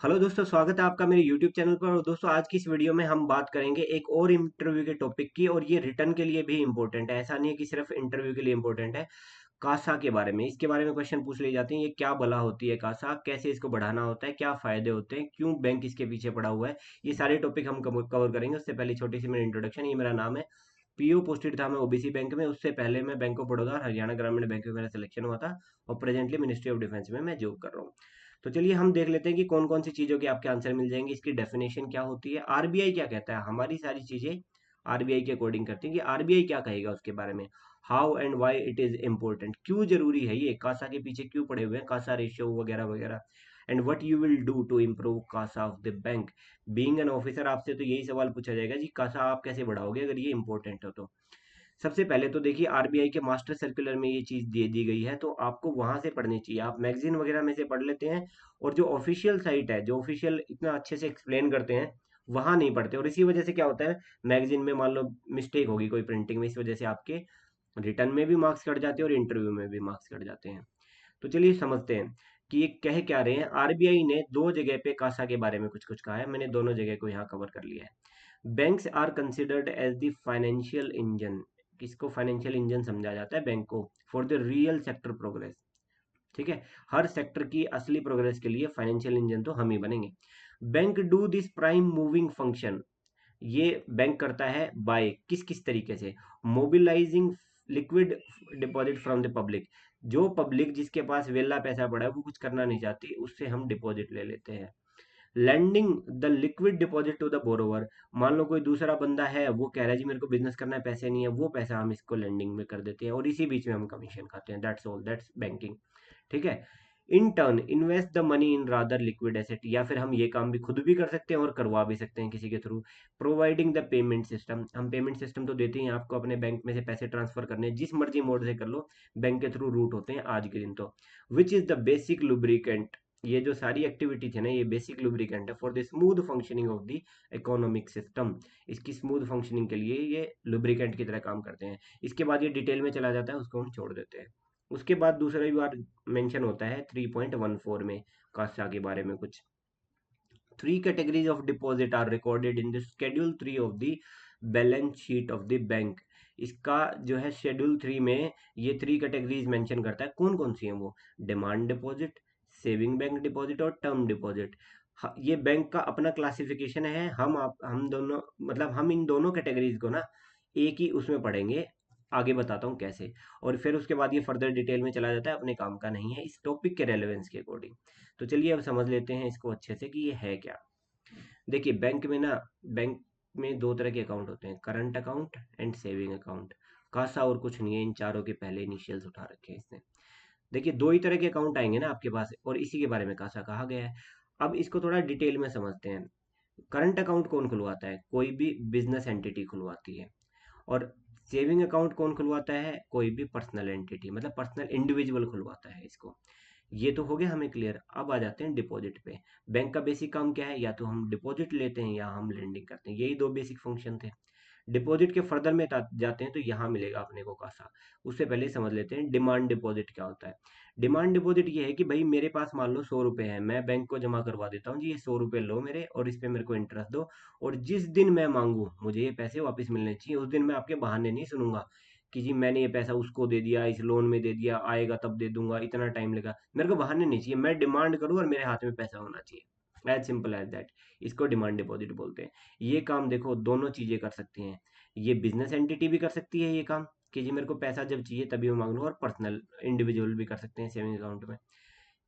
Hello दोस्तों, स्वागत है आपका मेरे YouTube चैनल पर। और दोस्तों, आज की इस वीडियो में हम बात करेंगे एक और इंटरव्यू के टॉपिक की, और ये रिटर्न के लिए भी इम्पोर्टेंट है। ऐसा नहीं है कि सिर्फ इंटरव्यू के लिए इम्पोर्टेंट है। कासा के बारे में, इसके बारे में क्वेश्चन पूछ लिए जाते हैं। ये क्या भला होती है कासा, कैसे इसको बढ़ाना होता है, क्या फायदे होते हैं, क्यों बैंक इसके पीछे पड़ा हुआ है, ये सारे टॉपिक हम कवर करेंगे। उससे पहले छोटी सी मेरी इंट्रोडक्शन। ये मेरा नाम है, पीओ पोस्टेड था मैं ओबीसी बैंक में। उससे पहले मैं बैंक ऑफ बड़ौदा हरियाणा ग्रामीण बैंक में मेरा सिलेक्शन हुआ था, और प्रेजेंटली मिनिस्ट्री ऑफ डिफेंस में मैं जॉब कर रहा हूँ। तो चलिए हम देख लेते हैं कि कौन कौन सी चीजों के आपके आंसर मिल जाएंगे। इसकी डेफिनेशन क्या होती है, आरबीआई क्या कहता है, हमारी सारी चीजें आरबीआई के अकॉर्डिंग करती हैं कि आरबीआई क्या कहेगा उसके बारे में। How and why it is important, क्यों जरूरी है ये, कासा के पीछे क्यों पड़े हुए हैं, कासा रेशियो वगैरह वगैरह। And what you will do to improve CASA of the bank. Being an officer आपसे तो यही सवाल पूछा जाएगा जी, कासा आप कैसे बढ़ाओगे अगर ये इंपॉर्टेंट हो तो। सबसे पहले तो देखिए, आरबीआई के मास्टर सर्कुलर में ये चीज दे दी गई है, तो आपको वहां से पढ़नी चाहिए। आप मैगजीन वगैरह में से पढ़ लेते हैं, और जो ऑफिशियल साइट है, जो ऑफिशियल इतना अच्छे से एक्सप्लेन करते हैं, वहां नहीं पढ़ते। और इसी वजह से क्या होता है, मैगजीन में मान लो मिस्टेक होगी कोई प्रिंटिंग में, इस वजह से आपके रिटर्न में भी मार्क्स कट जाते हैं और इंटरव्यू में भी मार्क्स कट जाते हैं। तो चलिए समझते हैं कि ये कह क्या रहे हैं। आरबीआई ने दो जगह पे कासा के बारे में कुछ कुछ कहा है, मैंने दोनों जगह को यहाँ कवर कर लिया है। Banks are considered as the financial engine. किसको फाइनेंशियल इंजन समझा जाता है, बैंक को, for the real sector progress. ठीक है, हर सेक्टर की असली प्रोग्रेस के लिए फाइनेंशियल इंजन तो हम ही बनेंगे। Bank do this prime moving function. ये बैंक करता है बाय किस किस तरीके से, mobilising liquid deposit from the public. जो पब्लिक जिसके पास वेला पैसा पड़ा है, वो कुछ करना नहीं चाहती, उससे हम डिपॉजिट ले लेते हैं। Lending the liquid deposit to the borrower. मान लो कोई दूसरा बंदा है, वो कह रहा है जी मेरे को बिजनेस करना है, पैसे नहीं है, वो पैसा हम इसको लैंडिंग में कर देते हैं, और इसी बीच में हम कमीशन खाते हैं। That's all, that's banking. ठीक है। In turn invest the money in rather liquid asset, या फिर हम ये काम भी खुद भी कर सकते हैं और करवा भी सकते हैं किसी के through. Providing the payment system, हम पेमेंट सिस्टम तो देते हैं आपको, अपने बैंक में से पैसे ट्रांसफर करने जिस मर्जी मोड से कर लो, बैंक के थ्रू रूट होते हैं आज के दिन तो। Which is the basic lubricant. ये जो सारी एक्टिविटी थी ना, ये बेसिक लुब्रिकेंट है for the smooth functioning of the economic system. इसकी स्मूथ फंक्शनिंग के लिए ये लुब्रिकेंट की तरह काम करते हैं। इसके बाद ये डिटेल में चला जाता है, उसको हम छोड़ देते हैं। उसके बाद दूसरा भी बार मेंशन होता है 3.14 में, कासा के बारे में कुछ। Three categories of deposit are recorded in the schedule 3 of the balance sheet of the bank. इसका जो है शेड्यूल 3 में ये थ्री कैटेगरीज मेंशन करता है। कौन कौन सी है वो, demand deposit, saving bank deposit और टर्म डिपॉजिट। ये बैंक का अपना क्लासिफिकेशन है। हम दोनों, मतलब हम इन दोनों कैटेगरीज को ना एक ही उसमें पढ़ेंगे। आगे बताता हूँ कैसे। और फिर उसके बाद ये फर्दर डिटेल में चला जाता है, अपने काम का नहीं है इस टॉपिक के रेलेवेंस के अकॉर्डिंग। तो चलिए अब समझ लेते हैं इसको अच्छे से कि ये है क्या। देखिए, बैंक में दो तरह के अकाउंट होते हैं, current account and saving account. CASA और कुछ नहीं है, इन चारों के पहले इनिशियल्स उठा रखे हैं इसने। देखिए, दो ही तरह के अकाउंट आएंगे ना आपके पास, और इसी के बारे में कासा कहा गया है। अब इसको थोड़ा डिटेल में समझते हैं। करंट अकाउंट कौन खुलवाता है, कोई भी बिजनेस एंटिटी खुलवाती है। और सेविंग अकाउंट कौन खुलवाता है, कोई भी पर्सनल एंटिटी, मतलब पर्सनल इंडिविजुअल खुलवाता है इसको। ये तो हो गया हमें क्लियर। अब आ जाते हैं डिपॉजिट पे। बैंक का बेसिक काम क्या है, या तो हम डिपॉजिट लेते हैं या हम लेंडिंग करते हैं, यही दो बेसिक फंक्शन थे। डिपॉजिट के फर्दर में जाते हैं तो यहाँ मिलेगा अपने को कासा। उससे पहले समझ लेते हैं डिमांड डिपॉजिट क्या होता है। डिमांड डिपॉजिट ये है कि भाई मेरे पास मान लो 100 रुपए है, मैं बैंक को जमा करवा देता हूँ जी, ये 100 रुपए लो मेरे, और इस पे मेरे को इंटरेस्ट दो। और जिस दिन मैं मांगू मुझे ये पैसे वापस मिलने चाहिए, उस दिन मैं आपके बहाने नहीं सुनूंगा कि जी मैंने ये पैसा उसको दे दिया, इस लोन में दे दिया, आएगा तब दे दूंगा, इतना टाइम लगा। मेरे को बहाने नहीं चाहिए, मैं डिमांड करूँ और मेरे हाथ में पैसा होना चाहिए। As simple as that. इसको डिमांड डिपॉजिट बोलते हैं। ये काम देखो दोनों चीजें कर सकती हैं। ये बिजनेस एंटिटी भी कर सकती है ये काम, कि जी मेरे को पैसा जब चाहिए तभी मैं मांग लूँ, और पर्सनल इंडिविजुअल भी कर सकते हैं सेविंग अकाउंट में।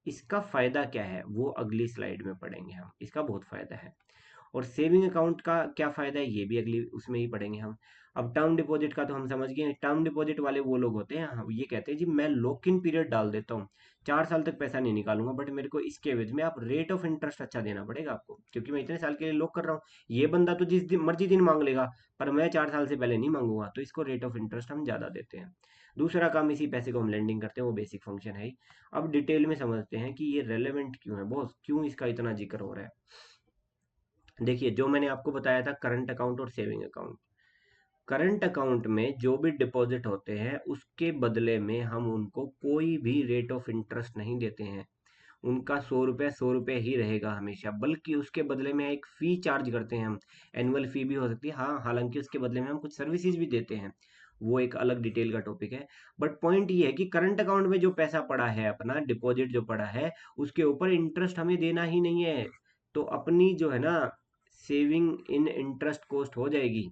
इसका फायदा क्या है वो अगली स्लाइड में पढ़ेंगे हम, इसका बहुत फायदा है। और सेविंग अकाउंट का क्या फायदा है ये भी अगली उसमें ही पढ़ेंगे हम। अब टर्म डिपॉजिट का तो हम समझ गए। टर्म डिपॉजिट वाले वो लोग होते हैं, हम ये कहते हैं जी मैं लॉक इन पीरियड डाल देता हूँ, 4 साल तक पैसा नहीं निकालूंगा, बट मेरे को इसके एवज में आप रेट ऑफ इंटरेस्ट अच्छा देना पड़ेगा आपको, क्योंकि मैं इतने साल के लिए लॉक कर रहा हूँ। ये बंदा तो जिस दिन मर्जी दिन मांग लेगा, पर मैं 4 साल से पहले नहीं मांगूंगा, तो इसको रेट ऑफ इंटरेस्ट हम ज्यादा देते हैं। दूसरा काम, इसी पैसे को हम लेंडिंग करते हैं, वो बेसिक फंक्शन है ही। अब डिटेल में समझते हैं कि ये रेलेवेंट क्यों है बॉस, क्यों इसका इतना जिक्र हो रहा है। देखिए, जो मैंने आपको बताया था करंट अकाउंट और सेविंग अकाउंट। करंट अकाउंट में जो भी डिपॉजिट होते हैं, उसके बदले में हम उनको कोई भी रेट ऑफ इंटरेस्ट नहीं देते हैं। उनका 100 रुपये ही रहेगा हमेशा, बल्कि उसके बदले में एक फी चार्ज करते हैं हम। एनुअल फी भी हो सकती है, हाँ, हालांकि उसके बदले में हम कुछ सर्विसेज भी देते हैं, वो एक अलग डिटेल का टॉपिक है। बट पॉइंट ये है कि करंट अकाउंट में जो पैसा पड़ा है, अपना डिपॉजिट जो पड़ा है, उसके ऊपर इंटरेस्ट हमें देना ही नहीं है। तो अपनी जो है ना, सेविंग इन इंटरेस्ट कॉस्ट हो जाएगी।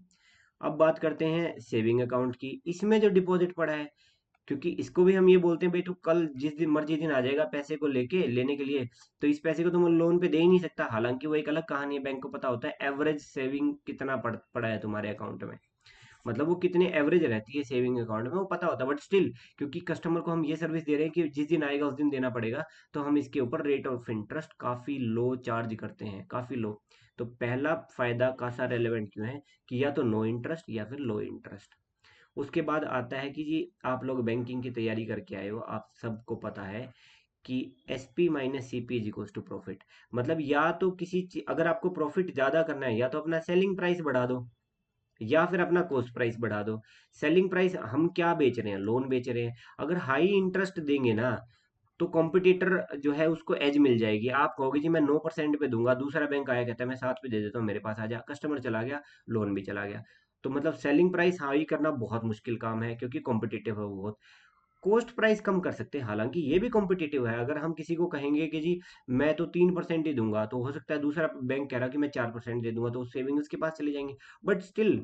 अब बात करते हैं सेविंग अकाउंट की। इसमें जो डिपॉजिट पड़ा है, क्योंकि इसको भी हम ये बोलते हैं भाई, तू कल जिस दिन मर्जी दिन आ जाएगा पैसे को लेके लेने के लिए, तो इस पैसे को तुम लोन पे दे ही नहीं सकता। हालांकि वो एक अलग कहानी है, बैंक को पता होता है एवरेज सेविंग कितना पड़ा है तुम्हारे अकाउंट में, मतलब वो कितने एवरेज रहती है सेविंग अकाउंट में, वो पता होता है। बट स्टिल, क्योंकि कस्टमर को हम ये सर्विस दे रहे हैं कि जिस दिन आएगा उस दिन देना पड़ेगा, तो हम इसके ऊपर रेट ऑफ इंटरेस्ट काफी लो चार्ज करते हैं, काफी लो। तो पहला फायदा कासा रेलेवेंट क्यों है, कि या तो नो इंटरेस्ट या फिर लो इंटरेस्ट। उसके बाद आता है कि जी, आप लोग बैंकिंग की तैयारी करके आए हो, आप सबको पता है कि SP minus CP is equal to profit. मतलब या तो अगर आपको प्रॉफिट ज्यादा करना है, या तो अपना सेलिंग प्राइस बढ़ा दो, या फिर अपना कॉस्ट प्राइस बढ़ा दो। सेलिंग प्राइस हम क्या बेच रहे हैं, लोन बेच रहे हैं। अगर हाई इंटरेस्ट देंगे ना, तो कॉम्पिटिटर जो है उसको एज मिल जाएगी। आप कहोगे जी मैं 9% पे दूंगा, दूसरा बैंक आया कहता है मैं 7 पे दे देता हूँ, मेरे पास आ जा, कस्टमर चला गया, लोन भी चला गया। तो मतलब सेलिंग प्राइस हाई करना बहुत मुश्किल काम है, क्योंकि कॉम्पिटिटिव है वो बहुत। कॉस्ट प्राइस कम कर सकते हैं, हालांकि ये भी कॉम्पिटिटिव है। अगर हम किसी को कहेंगे कि जी मैं तो 3% ही दूंगा, तो हो सकता है दूसरा बैंक कह रहा कि मैं 4% दे दूंगा, तो सेविंग उसके पास चले जाएंगे। बट स्टिल,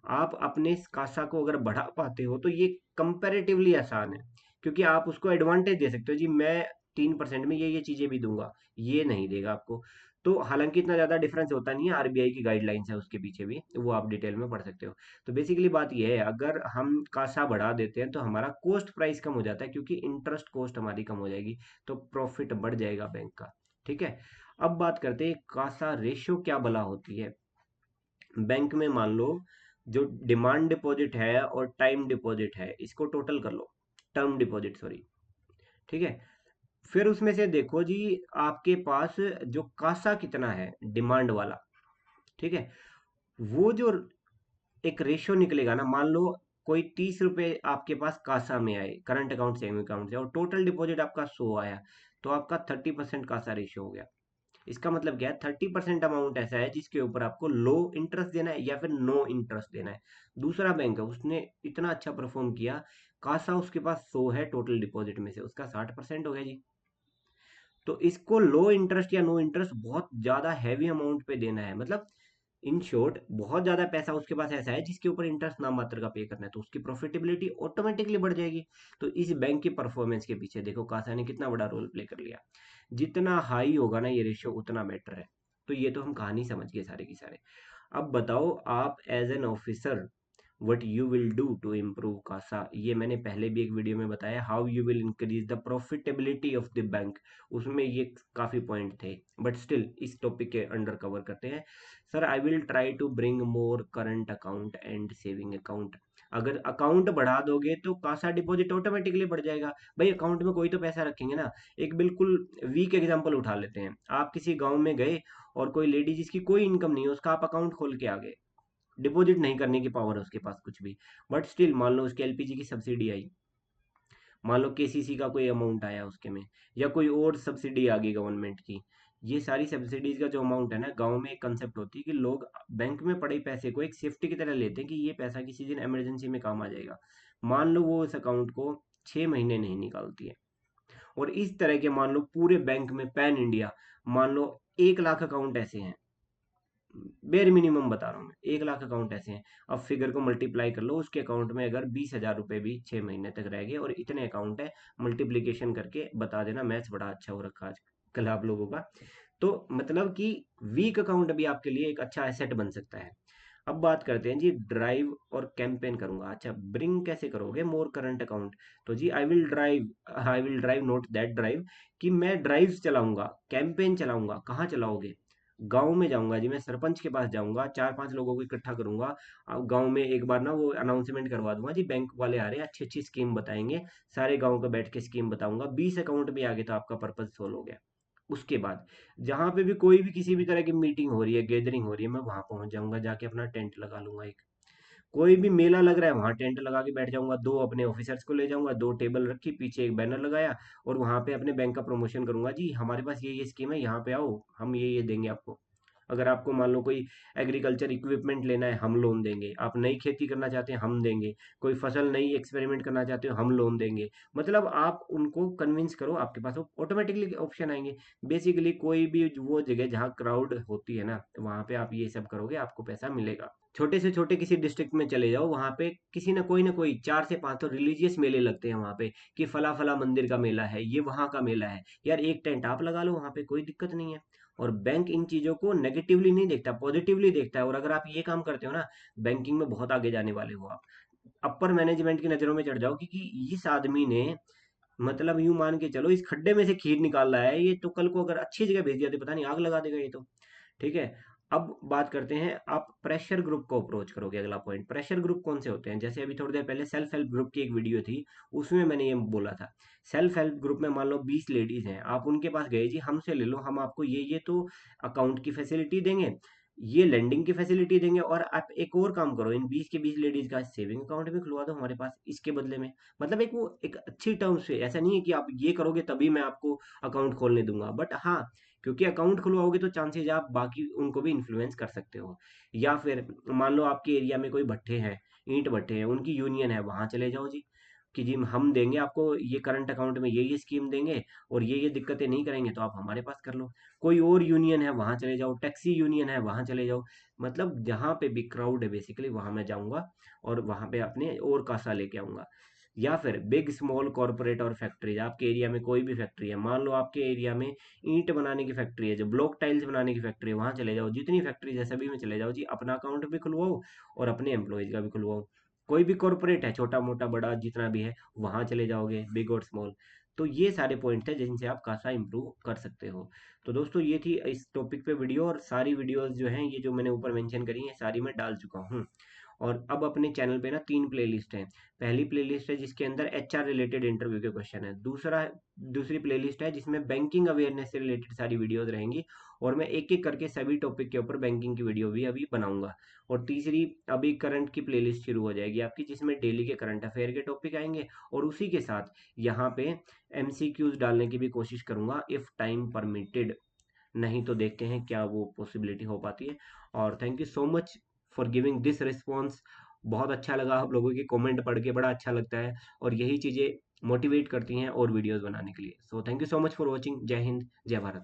आप अपने कासा को अगर बढ़ा पाते हो तो ये कंपैरेटिवली आसान है, क्योंकि आप उसको एडवांटेज दे सकते हो जी, मैं 3% में ये चीजें भी दूंगा, ये नहीं देगा आपको। तो हालांकि इतना ज्यादा डिफरेंस होता नहीं है, RBI की गाइडलाइंस है उसके पीछे भी, वो आप डिटेल में पढ़ सकते हो। तो बेसिकली बात यह है, अगर हम कासा बढ़ा देते हैं तो हमारा कॉस्ट प्राइस कम हो जाता है, क्योंकि इंटरेस्ट कॉस्ट हमारी कम हो जाएगी, तो प्रॉफिट बढ़ जाएगा बैंक का। ठीक है। अब बात करते हैं कासा रेशियो क्या भला होती है। बैंक में मान लो, जो डिमांड डिपॉजिट है और टाइम डिपॉजिट है, इसको टोटल कर लो, टर्म डिपॉजिट सॉरी। ठीक है। फिर उसमें से देखो जी, आपके पास जो कासा कितना है डिमांड वाला, ठीक है, वो जो एक रेशियो निकलेगा ना, मान लो कोई 30 रुपए आपके पास कासा में आए, करंट अकाउंट सेविंग अकाउंट से, और टोटल डिपॉजिट आपका 100 आया, तो आपका 30% कासा रेशियो हो गया। इसका मतलब क्या है, 30% अमाउंट ऐसा है जिसके ऊपर आपको लो इंटरेस्ट देना है या फिर नो इंटरेस्ट देना है। दूसरा बैंक है, उसने इतना अच्छा परफॉर्म किया, कासा उसके पास 100 है, टोटल डिपॉजिट में से उसका 60% हो गया जी। तो इसको लो इंटरेस्ट या नो इंटरेस्ट बहुत ज्यादा हैवी अमाउंट पे देना है, मतलब इन शॉर्ट बहुत ज्यादा पैसा उसके पास ऐसा है जिसके ऊपर इंटरेस्ट नाम मात्र का पे करना है, तो उसकी प्रॉफिटेबिलिटी ऑटोमेटिकली बढ़ जाएगी। तो इस बैंक की परफॉर्मेंस के पीछे देखो कासा ने कितना बड़ा रोल प्ले कर लिया। जितना हाई होगा ना ये रेशियो, उतना बेटर है। तो ये तो हम कहानी समझ गए सारे की सारे। अब बताओ, आप as an officer what you will do to improve CASA. ये मैंने पहले भी एक वीडियो में बताया, how you will increase the profitability of the bank, उसमें ये काफी पॉइंट थे। बट स्टिल इस टॉपिक के अंडर कवर करते हैं। Sir, I will try to bring more current account and saving account. अगर अकाउंट बढ़ा दोगे तो कासा डिपॉजिट ऑटोमेटिकली बढ़ जाएगा। भाई अकाउंट में कोई तो पैसा रखेंगे ना। एक बिल्कुल वीक एग्जांपल उठा लेते हैं, आप किसी गांव में गए और कोई लेडी जिसकी कोई इनकम नहीं है, उसका आप अकाउंट खोल के आ गए, डिपॉजिट नहीं करने की पावर है उसके पास कुछ भी। बट स्टिल मान लो उसके LPG की सब्सिडी आई, मान लो KCC का कोई अमाउंट आया उसके में, या कोई और सब्सिडी आ गई गवर्नमेंट की। ये सारी सब्सिडीज का जो अमाउंट है ना, गांव में एक कंसेप्ट होती है कि लोग बैंक में पड़े पैसे को एक सेफ्टी की तरह लेते हैं कि ये पैसा किसी दिन इमरजेंसी में काम आ जाएगा। मान लो वो उस अकाउंट को 6 महीने नहीं निकालती है, और इस तरह के मान लो पूरे बैंक में पैन इंडिया, मान लो 1 लाख अकाउंट ऐसे हैं, बेर मिनिमम बता रहा हूँ मैं, 1 लाख अकाउंट ऐसे हैं। अब फिगर को मल्टीप्लाई कर लो, उसके अकाउंट में अगर 20,000 रुपए भी 6 महीने तक रह गए, और इतने अकाउंट है, मल्टीप्लीकेशन करके बता देना, मैथ्स बड़ा अच्छा हो रखा आज कल आप लोगों का। तो मतलब कि वीक अकाउंट भी आपके लिए एक अच्छा एसेट बन सकता है। अब बात करते हैं जी, ड्राइव और कैंपेन करूंगा। अच्छा, ब्रिंग कैसे करोगे मोर करंट अकाउंट। तो जी, I will drive note that drive, कि मैं ड्राइव्स चलाऊंगा, कैंपेन चलाऊंगा। कहाँ चलाओगे, गांव में जाऊंगा जी, मैं सरपंच के पास जाऊंगा, 4-5 लोगों को इकट्ठा करूंगा। गांव में एक बार ना वो अनाउंसमेंट करवा दूंगा जी, बैंक वाले आ रहे हैं, अच्छी अच्छी स्कीम बताएंगे। सारे गांव को बैठ के स्कीम बताऊंगा, 20 अकाउंट भी आ गए तो आपका पर्पज सोल्व हो गया। उसके बाद जहां पे भी कोई भी किसी भी तरह की मीटिंग हो रही है, गैदरिंग हो रही है, मैं वहां पहुंच जाऊंगा, जाके अपना टेंट लगा लूंगा एक। कोई भी मेला लग रहा है वहां टेंट लगा के बैठ जाऊंगा, दो अपने ऑफिसर्स को ले जाऊंगा, दो टेबल रखी, पीछे एक बैनर लगाया और वहां पे अपने बैंक का प्रमोशन करूंगा, जी हमारे पास ये स्कीम है, यहाँ पे आओ, हम ये देंगे आपको। अगर आपको मान लो कोई एग्रीकल्चर इक्विपमेंट लेना है, हम लोन देंगे। आप नई खेती करना चाहते हैं, हम देंगे। कोई फसल नई एक्सपेरिमेंट करना चाहते हो, हम लोन देंगे। मतलब आप उनको कन्विंस करो, आपके पास ऑटोमेटिकली ऑप्शन आएंगे। बेसिकली कोई भी वो जगह जहाँ क्राउड होती है ना, तो वहां पे आप ये सब करोगे, आपको पैसा मिलेगा। छोटे से छोटे किसी डिस्ट्रिक्ट में चले जाओ, वहां पे किसी ना कोई 4 से 5 तो रिलीजियस मेले लगते हैं वहां पे, कि फला फला मंदिर का मेला है, ये वहां का मेला है। यार एक टेंट आप लगा लो वहां पे, कोई दिक्कत नहीं है। और बैंक इन चीजों को नेगेटिवली नहीं देखता, पॉजिटिवली देखता है। और अगर आप ये काम करते हो ना, बैंकिंग में बहुत आगे जाने वाले हो आप। अपर मैनेजमेंट की नजरों में चढ़ जाओ, क्योंकि इस आदमी ने, मतलब यूं मान के चलो, इस खड्डे में से खीर निकाल रहा है, ये तो कल को अगर अच्छी जगह भेज दिया तो पता नहीं आग लगा देगा ये तो। ठीक है। अब बात करते हैं, आप प्रेशर ग्रुप को अप्रोच करोगे। अगला पॉइंट, प्रेशर ग्रुप कौन से होते हैं? जैसे अभी थोड़ी देर पहले सेल्फ हेल्प ग्रुप की एक वीडियो थी, उसमें मैंने ये बोला था। सेल्फ हेल्प ग्रुप में मान लो 20 लेडीज हैं, आप उनके पास गए, जी हमसे ले लो, हम आपको ये तो अकाउंट की फैसिलिटी देंगे, ये लेंडिंग की फैसिलिटी देंगे, और आप एक और काम करो, इन 20 के 20 लेडीज का सेविंग अकाउंट भी खुलवा दो हमारे पास इसके बदले में। मतलब एक वो एक अच्छी टर्म से, ऐसा नहीं है कि आप ये करोगे तभी मैं आपको अकाउंट खोलने दूंगा, बट हाँ, क्योंकि अकाउंट खुलवाओगे तो चांसेज आप बाकी उनको भी इन्फ्लुएंस कर सकते हो। या फिर मान लो आपके एरिया में कोई भट्ठे हैं, ईंट भट्ठे हैं, उनकी यूनियन है, वहां चले जाओ जी, कि जी हम देंगे आपको ये करंट अकाउंट में ये स्कीम देंगे, और ये दिक्कतें नहीं करेंगे तो आप हमारे पास कर लो। कोई और यूनियन है वहां चले जाओ, टैक्सी यूनियन है वहां चले जाओ। मतलब जहां पे भी क्राउड है बेसिकली वहां मैं जाऊंगा, और वहां पे अपने और कासा लेके आऊंगा। या फिर बिग स्मॉल कॉर्पोरेट और फैक्ट्रीज, आपके एरिया में कोई भी फैक्ट्री है, मान लो आपके एरिया में ईंट बनाने की फैक्ट्री है, जो ब्लॉक टाइल्स बनाने की फैक्ट्री है, वहां चले जाओ, जितनी फैक्ट्रीज है सभी में चले जाओ जी, अपना अकाउंट भी खुलवाओ और अपने एम्प्लॉयज का भी खुलवाओ। कोई भी कॉर्पोरेट है, छोटा मोटा बड़ा जितना भी है, वहां चले जाओगे, बिग और स्मॉल। तो ये सारे पॉइंट है जिनसे आप कासा इंप्रूव कर सकते हो। तो दोस्तों ये थी इस टॉपिक पे वीडियो, और सारी वीडियोस जो हैं ये जो मैंने ऊपर मेंशन करी है सारी मैं डाल चुका हूँ। और अब अपने चैनल पे ना 3 प्लेलिस्ट है। पहली प्लेलिस्ट है जिसके अंदर एचआर रिलेटेड इंटरव्यू के क्वेश्चन है। दूसरी प्लेलिस्ट है जिसमें बैंकिंग अवेयरनेस से रिलेटेड सारी वीडियोस रहेंगी, और मैं एक एक करके सभी टॉपिक के ऊपर बैंकिंग की वीडियो भी अभी बनाऊंगा। और तीसरी, अभी करंट की प्लेलिस्ट शुरू हो जाएगी आपकी, जिसमें डेली के करंट अफेयर के टॉपिक आएंगे, और उसी के साथ यहाँ पे एमसीक्यूज डालने की भी कोशिश करूंगा, इफ टाइम परमिटेड। नहीं तो देखते हैं क्या वो पॉसिबिलिटी हो पाती है। और thank you so much for giving this response. बहुत अच्छा लगा आप लोगों के कमेंट पढ़ के, बड़ा अच्छा लगता है, और यही चीज़ें मोटिवेट करती हैं और वीडियोस बनाने के लिए। So thank you so much for watching. जय हिंद, जय भारत।